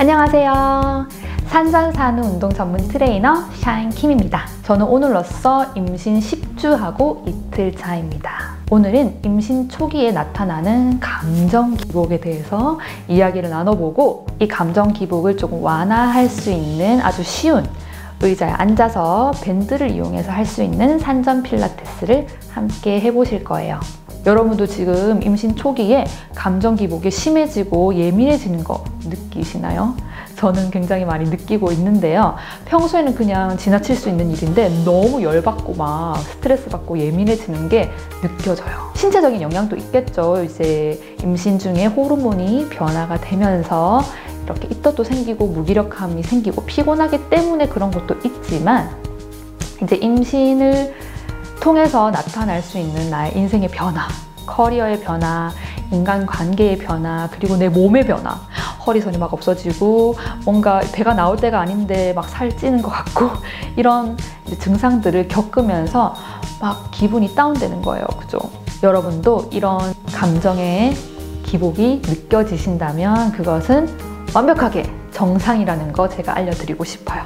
안녕하세요. 산전산후 운동 전문 트레이너 샤인킴입니다. 저는 오늘로써 임신 10주하고 이틀 차입니다. 오늘은 임신 초기에 나타나는 감정 기복에 대해서 이야기를 나눠보고 이 감정 기복을 조금 완화할 수 있는 아주 쉬운 의자에 앉아서 밴드를 이용해서 할 수 있는 산전 필라테스를 함께 해보실 거예요. 여러분도 지금 임신 초기에 감정 기복이 심해지고 예민해지는 거 느끼시나요? 저는 굉장히 많이 느끼고 있는데요. 평소에는 그냥 지나칠 수 있는 일인데 너무 열받고 막 스트레스 받고 예민해지는 게 느껴져요. 신체적인 영향도 있겠죠. 이제 임신 중에 호르몬이 변화가 되면서 이렇게 입덧도 생기고 무기력함이 생기고 피곤하기 때문에 그런 것도 있지만 이제 임신을 통해서 나타날 수 있는 나의 인생의 변화, 커리어의 변화, 인간관계의 변화, 그리고 내 몸의 변화, 허리선이 막 없어지고 뭔가 배가 나올 때가 아닌데 막 살찌는 것 같고 이런 증상들을 겪으면서 막 기분이 다운되는 거예요. 그죠? 여러분도 이런 감정의 기복이 느껴지신다면 그것은 완벽하게 정상이라는 거 제가 알려드리고 싶어요.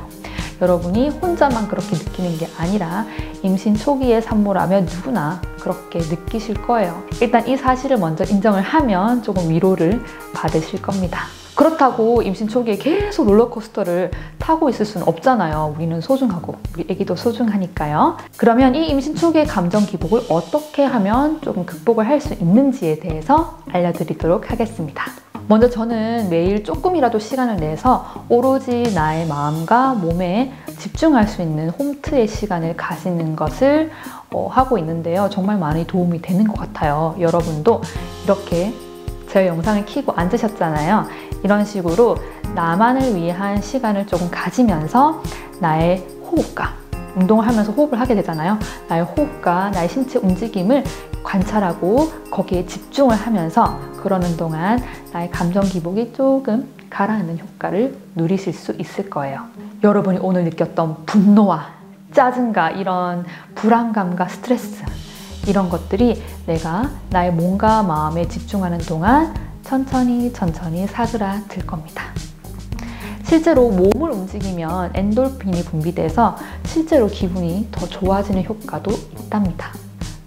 여러분이 혼자만 그렇게 느끼는 게 아니라 임신 초기의 산모라면 누구나 그렇게 느끼실 거예요. 일단 이 사실을 먼저 인정을 하면 조금 위로를 받으실 겁니다. 그렇다고 임신 초기에 계속 롤러코스터를 타고 있을 수는 없잖아요. 우리는 소중하고 우리 아기도 소중하니까요. 그러면 이 임신 초기의 감정 기복을 어떻게 하면 조금 극복을 할 수 있는지에 대해서 알려드리도록 하겠습니다. 먼저 저는 매일 조금이라도 시간을 내서 오로지 나의 마음과 몸에 집중할 수 있는 홈트의 시간을 가지는 것을 하고 있는데요. 정말 많이 도움이 되는 것 같아요. 여러분도 이렇게 제 영상을 켜고 앉으셨잖아요. 이런 식으로 나만을 위한 시간을 조금 가지면서 나의 호흡과 운동을 하면서 호흡을 하게 되잖아요. 나의 호흡과 나의 신체 움직임을 관찰하고 거기에 집중을 하면서 그러는 동안 나의 감정 기복이 조금 가라앉는 효과를 누리실 수 있을 거예요. 여러분이 오늘 느꼈던 분노와 짜증과 이런 불안감과 스트레스 이런 것들이 내가 나의 몸과 마음에 집중하는 동안 천천히 사그라들 겁니다. 실제로 몸을 움직이면 엔돌핀이 분비돼서 실제로 기분이 더 좋아지는 효과도 있답니다.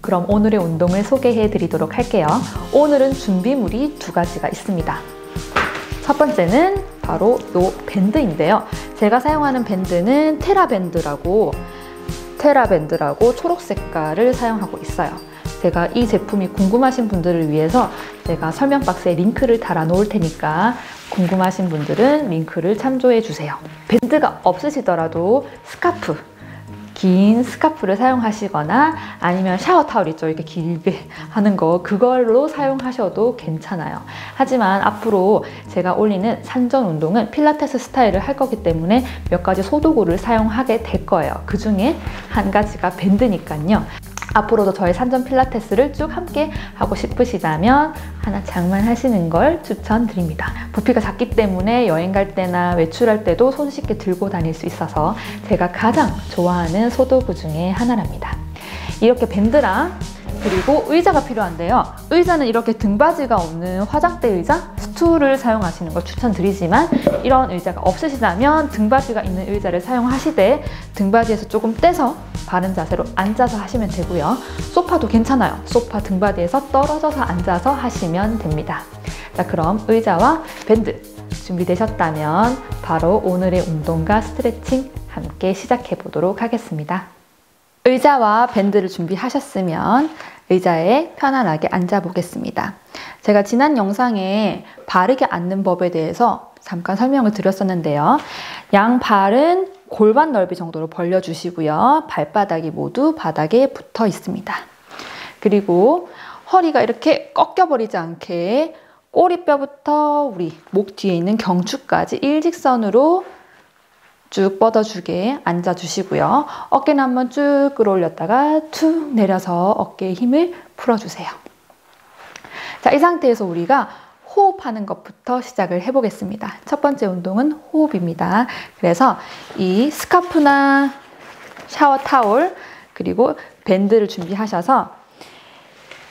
그럼 오늘의 운동을 소개해 드리도록 할게요. 오늘은 준비물이 두 가지가 있습니다. 첫 번째는 바로 이 밴드인데요. 제가 사용하는 밴드는 테라밴드라고 초록 색깔을 사용하고 있어요. 제가 이 제품이 궁금하신 분들을 위해서 제가 설명 박스에 링크를 달아 놓을 테니까 궁금하신 분들은 링크를 참조해 주세요. 밴드가 없으시더라도 스카프, 긴 스카프를 사용하시거나 아니면 샤워 타월 있죠? 이렇게 길게 하는 거 그걸로 사용하셔도 괜찮아요. 하지만 앞으로 제가 올리는 산전 운동은 필라테스 스타일을 할 거기 때문에 몇 가지 소도구를 사용하게 될 거예요. 그 중에 한 가지가 밴드니까요. 앞으로도 저의 산전 필라테스를 쭉 함께 하고 싶으시다면 하나 장만하시는 걸 추천드립니다. 부피가 작기 때문에 여행 갈 때나 외출할 때도 손쉽게 들고 다닐 수 있어서 제가 가장 좋아하는 소도구 중에 하나랍니다. 이렇게 밴드랑 그리고 의자가 필요한데요. 의자는 이렇게 등받이가 없는 화장대 의자, 스툴을 사용하시는 걸 추천드리지만 이런 의자가 없으시다면 등받이가 있는 의자를 사용하시되 등받이에서 조금 떼서 바른 자세로 앉아서 하시면 되고요. 소파도 괜찮아요. 소파 등받이에서 떨어져서 앉아서 하시면 됩니다. 자, 그럼 의자와 밴드 준비되셨다면 바로 오늘의 운동과 스트레칭 함께 시작해 보도록 하겠습니다. 의자와 밴드를 준비하셨으면 의자에 편안하게 앉아 보겠습니다. 제가 지난 영상에 바르게 앉는 법에 대해서 잠깐 설명을 드렸었는데요. 양발은 골반 넓이 정도로 벌려주시고요. 발바닥이 모두 바닥에 붙어 있습니다. 그리고 허리가 이렇게 꺾여버리지 않게 꼬리뼈부터 우리 목 뒤에 있는 경추까지 일직선으로 쭉 뻗어주게 앉아주시고요. 어깨는 한번 쭉 끌어올렸다가 툭 내려서 어깨에 힘을 풀어주세요. 자, 이 상태에서 우리가 호흡하는 것부터 시작을 해보겠습니다. 첫 번째 운동은 호흡입니다. 그래서 이 스카프나 샤워 타올 그리고 밴드를 준비하셔서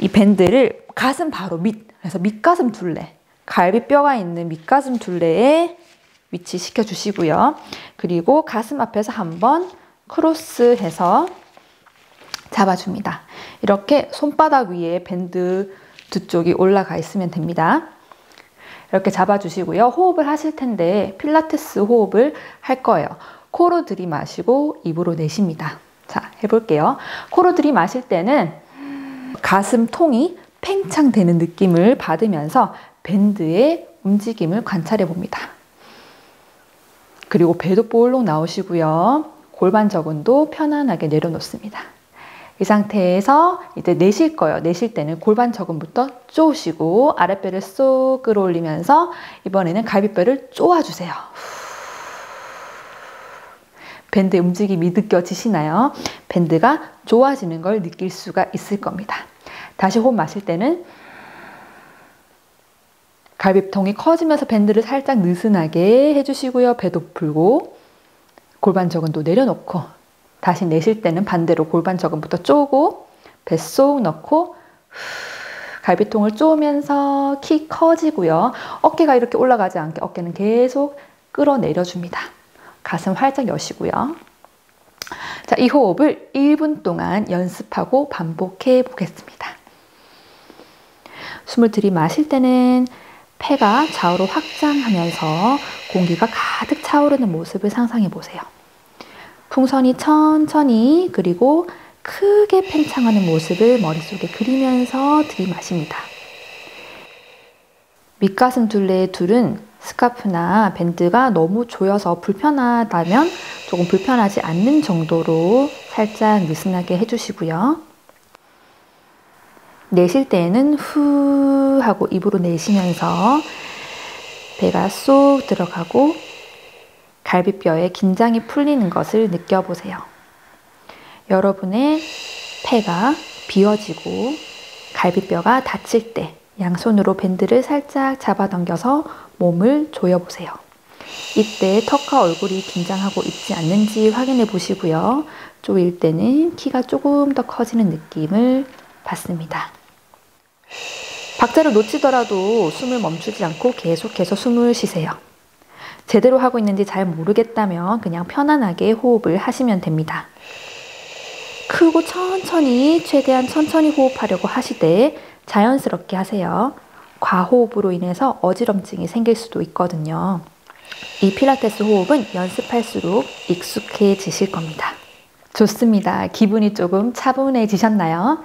이 밴드를 가슴 바로 밑, 그래서 밑가슴 둘레, 갈비뼈가 있는 밑가슴 둘레에 위치시켜 주시고요. 그리고 가슴 앞에서 한번 크로스해서 잡아줍니다. 이렇게 손바닥 위에 밴드 두 쪽이 올라가 있으면 됩니다. 이렇게 잡아주시고요. 호흡을 하실 텐데 필라테스 호흡을 할 거예요. 코로 들이마시고 입으로 내쉽니다. 자, 해볼게요. 코로 들이마실 때는 가슴통이 팽창되는 느낌을 받으면서 밴드의 움직임을 관찰해 봅니다. 그리고 배도 볼록 나오시고요. 골반 저근도 편안하게 내려놓습니다. 이 상태에서 이제 내쉴 거예요. 내쉴 때는 골반 저근부터 쪼으시고 아랫배를 쏙 끌어올리면서 이번에는 갈비뼈를 쪼아주세요. 밴드 움직임이 느껴지시나요? 밴드가 좋아지는 걸 느낄 수가 있을 겁니다. 다시 호흡 마실 때는 갈비통이 커지면서 밴드를 살짝 느슨하게 해주시고요. 배도 풀고 골반 저근도 내려놓고 다시 내쉴 때는 반대로 골반 저근부터 쪼고 뱃속 넣고 갈비통을 쪼으면서 키 커지고요. 어깨가 이렇게 올라가지 않게 어깨는 계속 끌어내려줍니다. 가슴 활짝 여시고요. 자, 이 호흡을 1분 동안 연습하고 반복해 보겠습니다. 숨을 들이마실 때는 폐가 좌우로 확장하면서 공기가 가득 차오르는 모습을 상상해 보세요. 풍선이 천천히 그리고 크게 팽창하는 모습을 머릿속에 그리면서 들이마십니다. 밑가슴 둘레의 둘은 스카프나 밴드가 너무 조여서 불편하다면 조금 불편하지 않는 정도로 살짝 느슨하게 해주시고요. 내쉴 때에는 후 하고 입으로 내쉬면서 배가 쏙 들어가고 갈비뼈에 긴장이 풀리는 것을 느껴보세요. 여러분의 폐가 비워지고 갈비뼈가 닫힐 때 양손으로 밴드를 살짝 잡아당겨서 몸을 조여보세요. 이때 턱과 얼굴이 긴장하고 있지 않는지 확인해 보시고요. 조일 때는 키가 조금 더 커지는 느낌을 받습니다. 박자를 놓치더라도 숨을 멈추지 않고 계속해서 숨을 쉬세요. 제대로 하고 있는지 잘 모르겠다면 그냥 편안하게 호흡을 하시면 됩니다. 크고 천천히, 최대한 천천히 호흡하려고 하시되 자연스럽게 하세요. 과호흡으로 인해서 어지럼증이 생길 수도 있거든요. 이 필라테스 호흡은 연습할수록 익숙해지실 겁니다. 좋습니다. 기분이 조금 차분해지셨나요?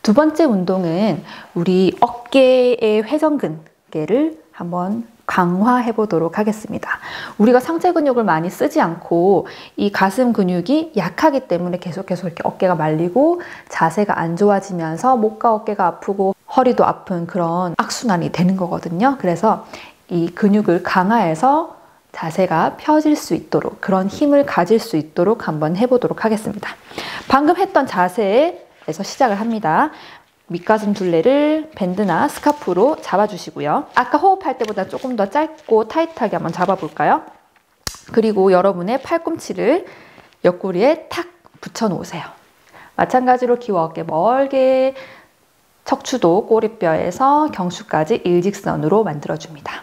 두 번째 운동은 우리 어깨의 회전근개를 한번 강화해 보도록 하겠습니다. 우리가 상체 근육을 많이 쓰지 않고 이 가슴 근육이 약하기 때문에 계속해서 이렇게 어깨가 말리고 자세가 안 좋아지면서 목과 어깨가 아프고 허리도 아픈 그런 악순환이 되는 거거든요. 그래서 이 근육을 강화해서 자세가 펴질 수 있도록 그런 힘을 가질 수 있도록 한번 해보도록 하겠습니다. 방금 했던 자세에서 시작을 합니다. 밑가슴 둘레를 밴드나 스카프로 잡아주시고요. 아까 호흡할 때보다 조금 더 짧고 타이트하게 한번 잡아볼까요? 그리고 여러분의 팔꿈치를 옆구리에 탁 붙여 놓으세요. 마찬가지로 귀와 어깨 멀게 척추도 꼬리뼈에서 경추까지 일직선으로 만들어줍니다.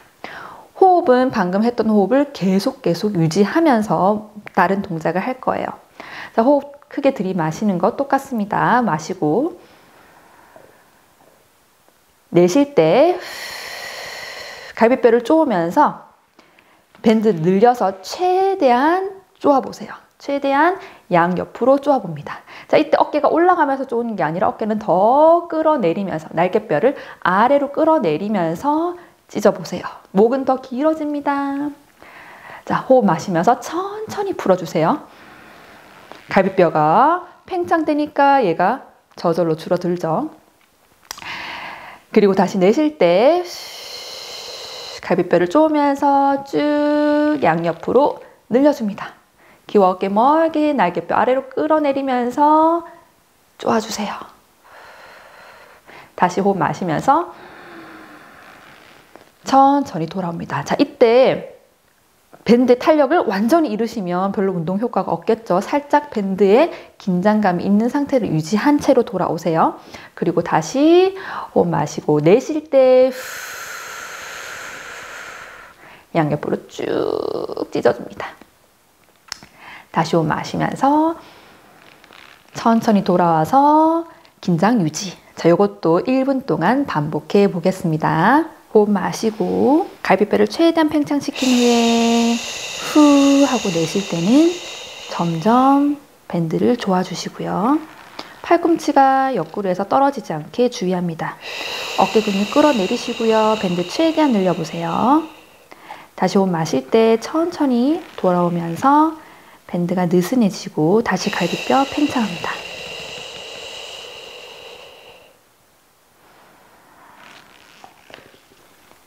호흡은 방금 했던 호흡을 계속 유지하면서 다른 동작을 할 거예요. 자, 호흡 크게 들이마시는 거 똑같습니다. 마시고 내쉴 때 갈비뼈를 쪼으면서 밴드 늘려서 최대한 쪼아보세요. 최대한 양옆으로 쪼아봅니다. 자, 이때 어깨가 올라가면서 쪼는 게 아니라 어깨는 더 끌어내리면서 날개뼈를 아래로 끌어내리면서 찢어보세요. 목은 더 길어집니다. 자, 호흡 마시면서 천천히 풀어주세요. 갈비뼈가 팽창되니까 얘가 저절로 줄어들죠. 그리고 다시 내쉴 때 갈비뼈를 쪼으면서 쭉 양옆으로 늘려줍니다. 귀와 어깨 멀게 날개뼈 아래로 끌어내리면서 쪼아주세요. 다시 호흡 마시면서 천천히 돌아옵니다. 자, 이때 밴드 탄력을 완전히 잃으시면 별로 운동 효과가 없겠죠. 살짝 밴드에 긴장감이 있는 상태를 유지한 채로 돌아오세요. 그리고 다시 호흡 마시고 내쉴 때 양옆으로 쭉 찢어줍니다. 다시 호흡 마시면서 천천히 돌아와서 긴장 유지. 자, 이것도 1분 동안 반복해 보겠습니다. 호흡 마시고 갈비뼈를 최대한 팽창시킨 후에 후 하고 내쉴 때는 점점 밴드를 조아주시고요. 팔꿈치가 옆구리 해서 떨어지지 않게 주의합니다. 어깨 근육 끌어내리시고요. 밴드 최대한 늘려보세요. 다시 호흡 마실 때 천천히 돌아오면서 밴드가 느슨해지고 다시 갈비뼈 팽창합니다.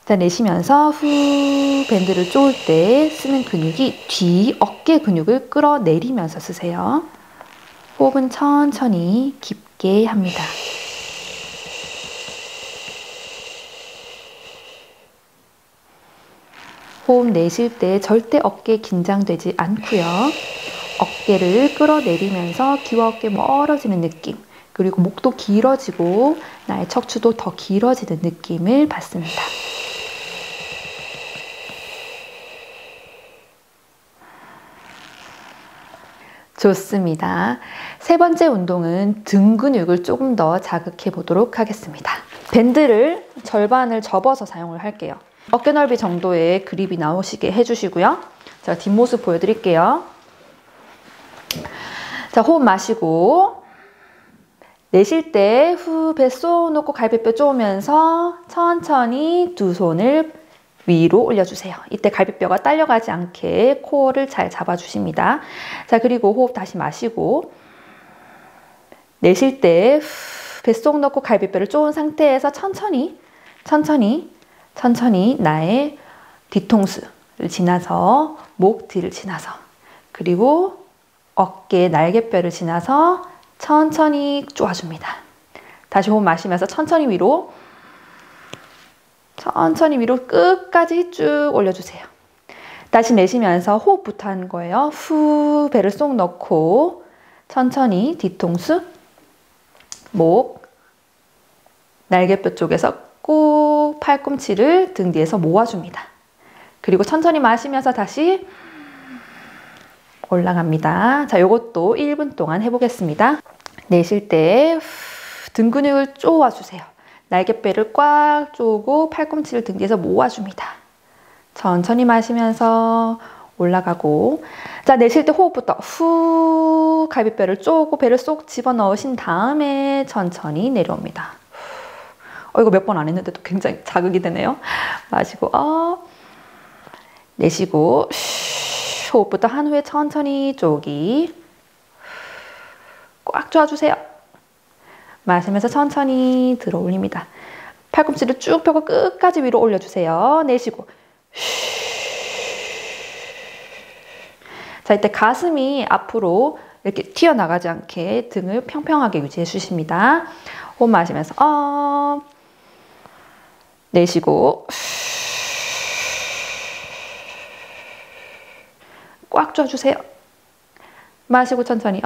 자, 내쉬면서 후 밴드를 쪼을 때 쓰는 근육이 뒤 어깨 근육을 끌어내리면서 쓰세요. 호흡은 천천히 깊게 합니다. 호흡 내쉴 때 절대 어깨 긴장되지 않고요. 어깨를 끌어내리면서 귀와 어깨 멀어지는 느낌, 그리고 목도 길어지고 나의 척추도 더 길어지는 느낌을 받습니다. 좋습니다. 세 번째 운동은 등 근육을 조금 더 자극해 보도록 하겠습니다. 밴드를 절반을 접어서 사용을 할게요. 어깨 넓이 정도의 그립이 나오시게 해주시고요. 제가 뒷모습 보여드릴게요. 자, 호흡 마시고 내쉴 때 후 배 쏙 놓고 갈비뼈 쪼으면서 천천히 두 손을 위로 올려주세요. 이때 갈비뼈가 딸려가지 않게 코어를 잘 잡아주십니다. 자, 그리고 호흡 다시 마시고 내쉴 때 뱃속 넣고 갈비뼈를 쪼은 상태에서 천천히 나의 뒤통수를 지나서 목 뒤를 지나서 그리고 어깨 날개뼈를 지나서 천천히 쪼아줍니다. 다시 호흡 마시면서 천천히 위로 끝까지 쭉 올려주세요. 다시 내쉬면서 호흡부터 하는 거예요. 후 배를 쏙 넣고 천천히 뒤통수, 목, 날개뼈 쪽에서 꼭 팔꿈치를 등 뒤에서 모아줍니다. 그리고 천천히 마시면서 다시 올라갑니다. 자, 요것도 1분 동안 해보겠습니다. 내쉴 때 등 근육을 쪼아주세요. 날개뼈를 꽉 쪼고 팔꿈치를 등 뒤에서 모아줍니다. 천천히 마시면서 올라가고, 자, 내쉴 때 호흡부터 후 갈비뼈를 쪼고 배를 쏙 집어넣으신 다음에 천천히 내려옵니다. 이거 몇 번 안 했는데도 굉장히 자극이 되네요. 마시고 내쉬고 호흡부터 한 후에 천천히 쪼기 꽉 쪼아주세요. 마시면서 천천히 들어 올립니다. 팔꿈치를 쭉 펴고 끝까지 위로 올려주세요. 내쉬고 자, 이때 가슴이 앞으로 이렇게 튀어나가지 않게 등을 평평하게 유지해 주십니다. 호흡 마시면서 내쉬고 꽉 쪼아주세요. 마시고 천천히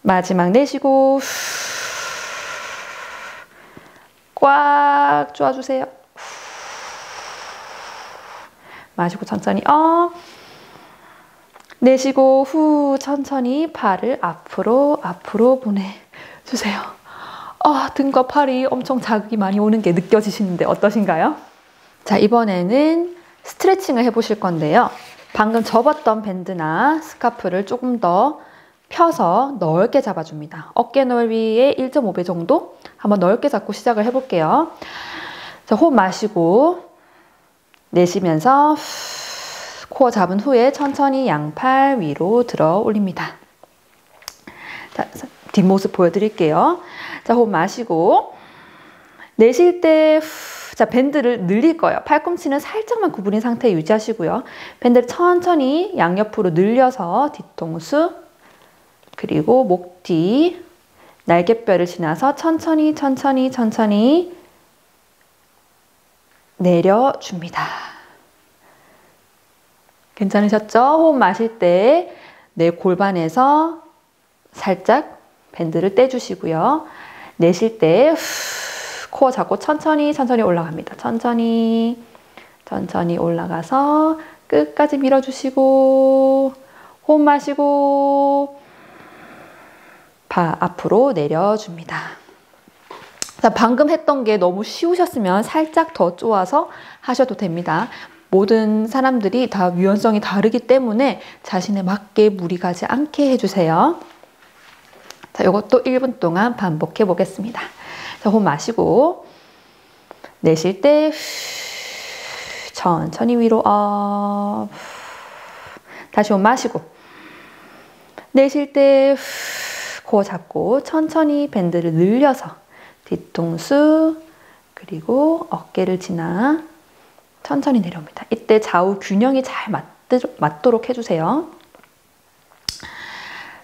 마지막 내쉬고 꽉 쪼아주세요. 마시고 천천히 내쉬고 후 천천히 팔을 앞으로 보내주세요. 등과 팔이 엄청 자극이 많이 오는 게 느껴지시는데 어떠신가요? 자, 이번에는 스트레칭을 해보실 건데요. 방금 접었던 밴드나 스카프를 조금 더 펴서 넓게 잡아줍니다. 어깨 넓이의 1.5배 정도 한번 넓게 잡고 시작을 해볼게요. 자, 호흡 마시고 내쉬면서 코어 잡은 후에 천천히 양팔 위로 들어 올립니다. 자, 뒷모습 보여드릴게요. 자, 호흡 마시고 내쉴 때 자, 밴드를 늘릴 거예요. 팔꿈치는 살짝만 구부린 상태 유지하시고요. 밴드를 천천히 양옆으로 늘려서 뒤통수 그리고 목 뒤 날개뼈를 지나서 천천히 내려줍니다. 괜찮으셨죠? 호흡 마실 때 내 골반에서 살짝 밴드를 떼주시고요. 내쉴 때 코어 잡고 천천히 올라갑니다. 천천히 올라가서 끝까지 밀어주시고 호흡 마시고 앞으로 내려줍니다. 자, 방금 했던 게 너무 쉬우셨으면 살짝 더 쪼아서 하셔도 됩니다. 모든 사람들이 다 유연성이 다르기 때문에 자신에 맞게 무리 가지 않게 해주세요. 자, 이것도 1분 동안 반복해 보겠습니다. 자, 호흡 마시고 내쉴 때 천천히 위로 업. 다시 호흡 마시고 내쉴 때 코어 잡고 천천히 밴드를 늘려서 뒤통수 그리고 어깨를 지나 천천히 내려옵니다. 이때 좌우 균형이 잘 맞도록 해주세요.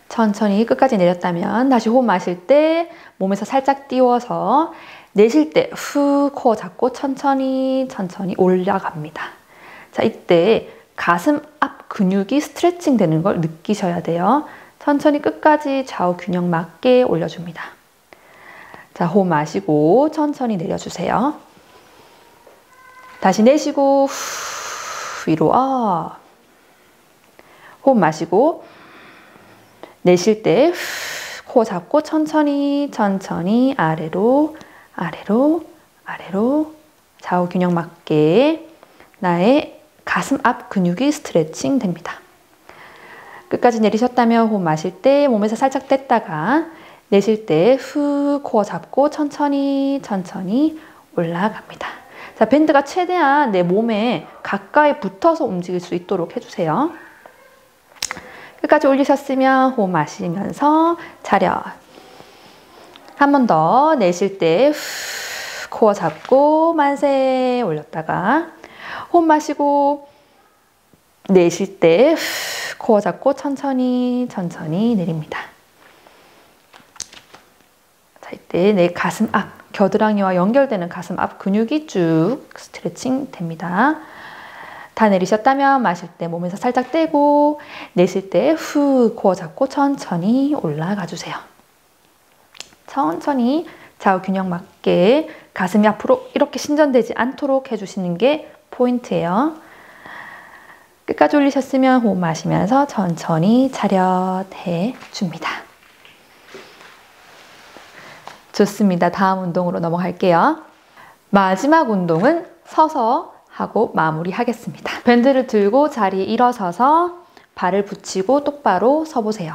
천천히 끝까지 내렸다면 다시 호흡 마실 때 몸에서 살짝 띄워서 내쉴 때 후 코어 잡고 천천히 올라갑니다. 자, 이때 가슴 앞 근육이 스트레칭 되는 걸 느끼셔야 돼요. 천천히 끝까지 좌우 균형 맞게 올려줍니다. 자, 호흡 마시고 천천히 내려주세요. 다시 내쉬고 위로 업. 호흡 마시고 내쉴 때 코어 잡고 천천히 아래로 좌우 균형 맞게 나의 가슴 앞 근육이 스트레칭 됩니다. 끝까지 내리셨다면 호흡 마실 때 몸에서 살짝 뗐다가 내쉴 때 후 코어 잡고 천천히 올라갑니다. 자, 밴드가 최대한 내 몸에 가까이 붙어서 움직일 수 있도록 해주세요. 끝까지 올리셨으면 호흡 마시면서 차렷. 한 번 더 내쉴 때 코어 잡고 만세 올렸다가 호흡 마시고 내쉴 때 코어 잡고 천천히 내립니다. 자, 이때 내 가슴 앞, 겨드랑이와 연결되는 가슴 앞 근육이 쭉 스트레칭 됩니다. 다 내리셨다면 마실 때 몸에서 살짝 떼고 내쉴 때 후 코어 잡고 천천히 올라가 주세요. 천천히 좌우 균형 맞게 가슴이 앞으로 이렇게 신전되지 않도록 해주시는 게 포인트예요. 끝까지 올리셨으면 호흡 마시면서 천천히 차렷해 줍니다. 좋습니다. 다음 운동으로 넘어갈게요. 마지막 운동은 서서 하고 마무리하겠습니다. 밴드를 들고 자리에 일어서서 발을 붙이고 똑바로 서보세요.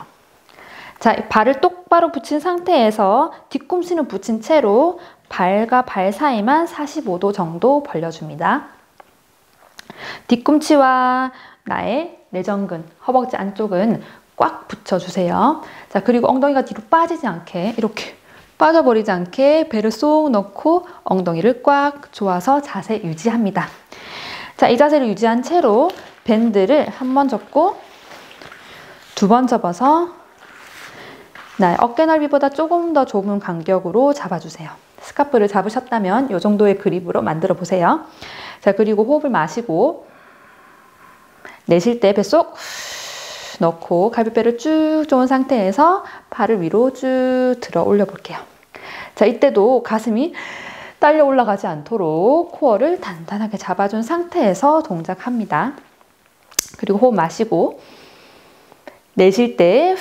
자, 발을 똑바로 붙인 상태에서 뒤꿈치는 붙인 채로 발과 발 사이만 45도 정도 벌려줍니다. 뒤꿈치와 나의 내전근, 허벅지 안쪽은 꽉 붙여주세요. 자, 그리고 엉덩이가 뒤로 빠지지 않게 이렇게 빠져버리지 않게 배를 쏙 넣고 엉덩이를 꽉 조아서 자세 유지합니다. 자, 이 자세를 유지한 채로 밴드를 한 번 접고 두 번 접어서 나의 어깨 넓이보다 조금 더 좁은 간격으로 잡아주세요. 스카프를 잡으셨다면 이 정도의 그립으로 만들어 보세요. 자, 그리고 호흡을 마시고 내쉴 때 뱃속 넣고 갈비뼈를 쭉 조은 상태에서 팔을 위로 쭉 들어 올려 볼게요. 자, 이때도 가슴이 딸려 올라가지 않도록 코어를 단단하게 잡아준 상태에서 동작합니다. 그리고 호흡 마시고 내쉴 때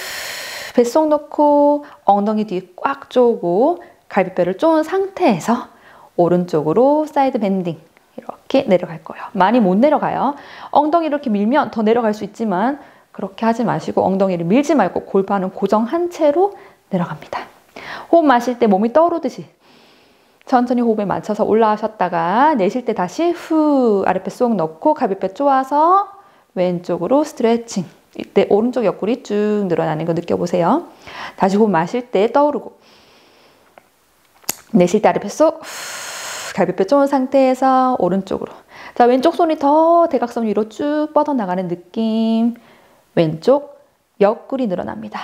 뱃속 넣고 엉덩이 뒤 꽉 조고 갈비뼈를 조은 상태에서 오른쪽으로 사이드 밴딩 이렇게 내려갈 거예요. 많이 못 내려가요. 엉덩이 이렇게 밀면 더 내려갈 수 있지만 그렇게 하지 마시고 엉덩이를 밀지 말고 골반은 고정한 채로 내려갑니다. 호흡 마실 때 몸이 떠오르듯이 천천히 호흡에 맞춰서 올라가셨다가 내쉴 때 다시 후 아랫배 쏙 넣고 갈비뼈 쪼아서 왼쪽으로 스트레칭. 이때 오른쪽 옆구리 쭉 늘어나는 거 느껴보세요. 다시 호흡 마실 때 떠오르고 내쉴 때 아랫배 쏙 갈비뼈 쪼은 상태에서 오른쪽으로. 자, 왼쪽 손이 더 대각선 위로 쭉 뻗어나가는 느낌. 왼쪽 옆구리 늘어납니다.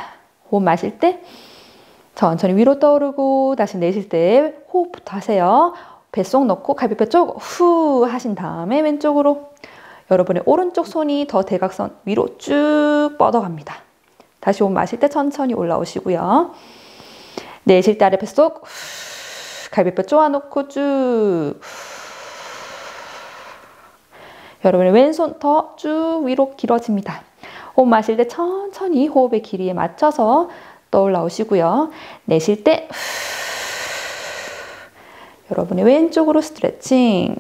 호흡 마실 때 천천히 위로 떠오르고 다시 내쉴 때 호흡부터 하세요. 뱃속 넣고 갈비뼈 쪽 후 하신 다음에 왼쪽으로. 여러분의 오른쪽 손이 더 대각선 위로 쭉 뻗어갑니다. 다시 호흡 마실 때 천천히 올라오시고요. 내쉴 때 아래 뱃속 갈비뼈 쪼아놓고 쭉. 여러분의 왼손 더 쭉 위로 길어집니다. 호흡 마실 때 천천히 호흡의 길이에 맞춰서 떠올라오시고요. 내쉴 때 여러분의 왼쪽으로 스트레칭.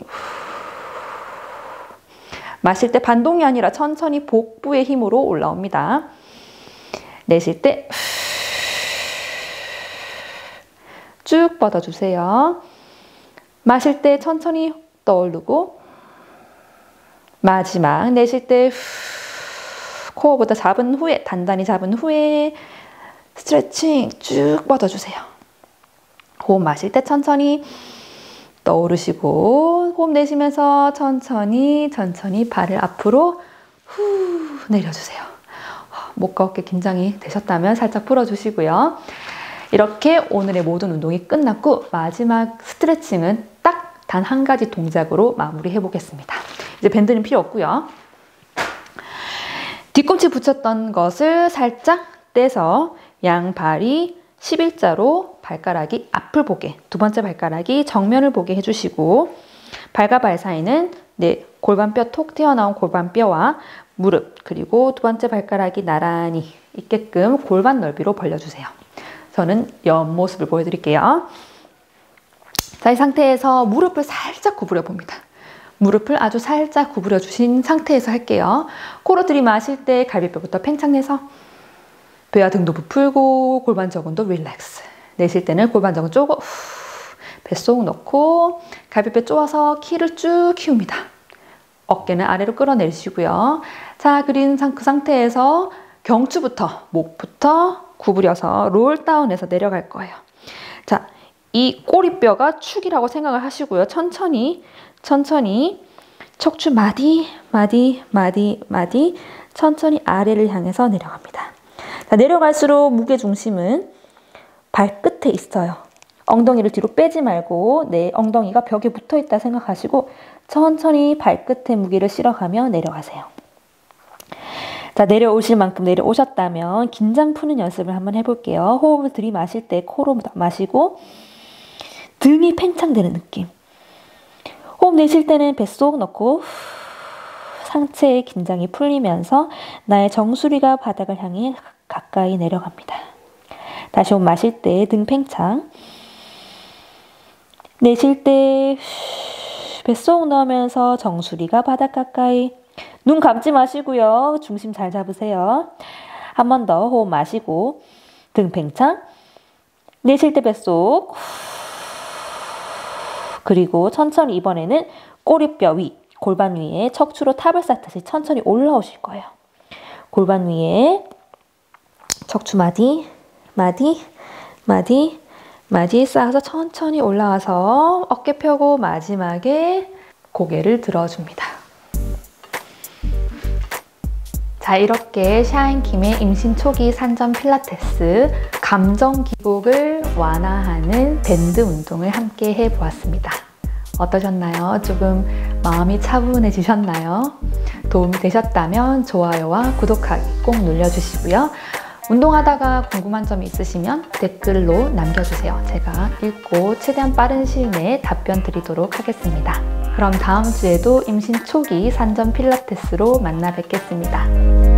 마실 때 반동이 아니라 천천히 복부의 힘으로 올라옵니다. 내쉴 때 쭉 뻗어주세요. 마실 때 천천히 떠오르고 마지막 내쉴 때 코어보다 잡은 후에 단단히 잡은 후에 스트레칭 쭉 뻗어주세요. 호흡 마실 때 천천히 떠오르시고 호흡 내쉬면서 천천히 발을 앞으로 후 내려주세요. 목과 어깨 긴장이 되셨다면 살짝 풀어주시고요. 이렇게 오늘의 모든 운동이 끝났고 마지막 스트레칭은 딱 단 한 가지 동작으로 마무리해 보겠습니다. 이제 밴드는 필요 없고요. 뒤꿈치 붙였던 것을 살짝 떼서 양발이 11자로 발가락이 앞을 보게, 두 번째 발가락이 정면을 보게 해주시고 발과 발 사이는 골반뼈 톡 튀어나온 골반뼈와 무릎 그리고 두 번째 발가락이 나란히 있게끔 골반 넓이로 벌려주세요. 저는 옆모습을 보여드릴게요. 자, 이 상태에서 무릎을 살짝 구부려 봅니다. 무릎을 아주 살짝 구부려 주신 상태에서 할게요. 코로 들이마실 때 갈비뼈부터 팽창내서 배와 등도 부풀고 골반 저근도 릴렉스. 내쉴 때는 골반 저근 쪼고 뱃속 넣고 갈비뼈 쪼아서 키를 쭉 키웁니다. 어깨는 아래로 끌어내리시고요. 자, 그린 그 상태에서 경추부터 목부터 구부려서 롤다운해서 내려갈 거예요. 자, 이 꼬리뼈가 축이라고 생각을 하시고요. 천천히 척추 마디 천천히 아래를 향해서 내려갑니다. 자, 내려갈수록 무게중심은 발끝에 있어요. 엉덩이를 뒤로 빼지 말고 내 엉덩이가 벽에 붙어 있다 생각하시고 천천히 발끝에 무게를 실어가며 내려가세요. 자, 내려오실 만큼 내려오셨다면 긴장 푸는 연습을 한번 해볼게요. 호흡을 들이마실 때 코로 마시고 등이 팽창되는 느낌. 호흡 내쉴 때는 뱃속 넣고 상체의 긴장이 풀리면서 나의 정수리가 바닥을 향해 가까이 내려갑니다. 다시 호흡 마실 때 등 팽창. 내쉴 때 뱃속 넣으면서 정수리가 바닥 가까이. 눈 감지 마시고요. 중심 잘 잡으세요. 한 번 더 호흡 마시고 등 팽창. 내쉴 때 뱃속. 그리고 천천히 이번에는 꼬리뼈 위, 골반 위에 척추로 탑을 쌓듯이 천천히 올라오실 거예요. 골반 위에 척추 마디 쌓아서 천천히 올라와서 어깨 펴고 마지막에 고개를 들어줍니다. 자, 이렇게 샤인킴의 임신 초기 산전 필라테스 감정 기복을 완화하는 밴드 운동을 함께 해보았습니다. 어떠셨나요? 조금 마음이 차분해지셨나요? 도움이 되셨다면 좋아요와 구독하기 꼭 눌러주시고요. 운동하다가 궁금한 점이 있으시면 댓글로 남겨주세요. 제가 읽고 최대한 빠른 시일 내에 답변 드리도록 하겠습니다. 그럼 다음 주에도 임신 초기 산전 필라테스로 만나 뵙겠습니다.